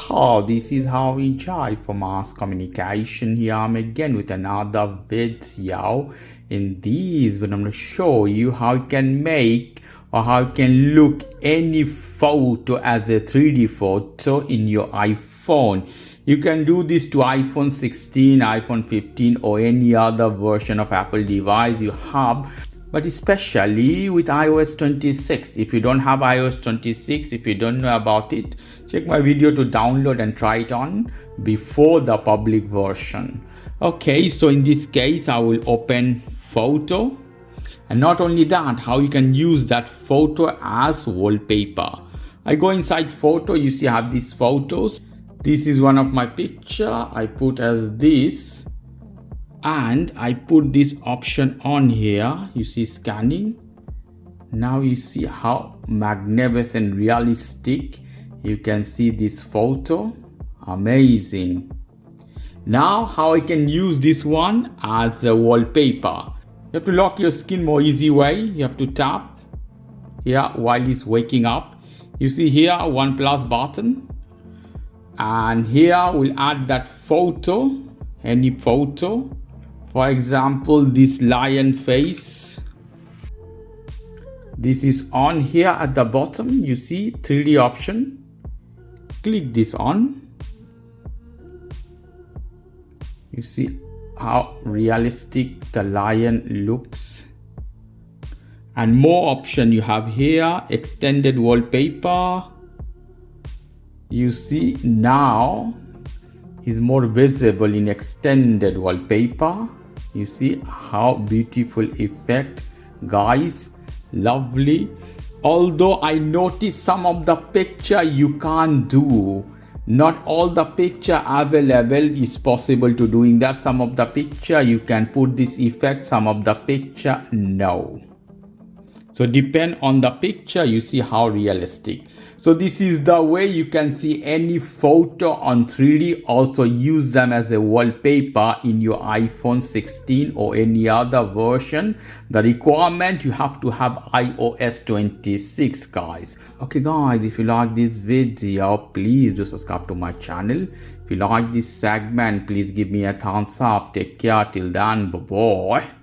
Hello, this is how we enjoy for mass communication. Here I'm again with another video. In this video I'm going to show you how you can make or how you can look any photo as a 3D photo in your iPhone. You can do this to iPhone 16, iPhone 15 or any other version of Apple device you have. But especially with iOS 26. If you don't have iOS 26, if you don't know about it, check my video to download and try it on before the public version. Okay, so in this case, I will open photo. And not only that, how you can use that photo as wallpaper. I go inside photo, you see I have these photos. This is one of my picture. I put as this. And I put this option on here. You see scanning. Now you see how magnificent, realistic you can see this photo. Amazing. Now how I can use this one as a wallpaper. You have to lock your skin more easy way. You have to tap here while it's waking up. You see here one plus button. And here we'll add that photo, any photo. For example, this lion face. This is on here at the bottom. You see 3D option. Click this on. You see how realistic the lion looks. And more option you have here. Extended wallpaper. You see now is more visible in extended wallpaper. You see how beautiful effect, guys. Lovely. Although I noticed some of the picture you can't do. Not all the picture available is possible to doing that. Some of the picture you can put this effect, some of the picture no. So depend on the picture, you see how realistic. So this is the way you can see any photo on 3D. Also use them as a wallpaper in your iPhone 16 or any other version. The requirement, you have to have iOS 26, guys. Okay guys, if you like this video, please do subscribe to my channel. If you like this segment, please give me a thumbs up. Take care till then. Bye bye.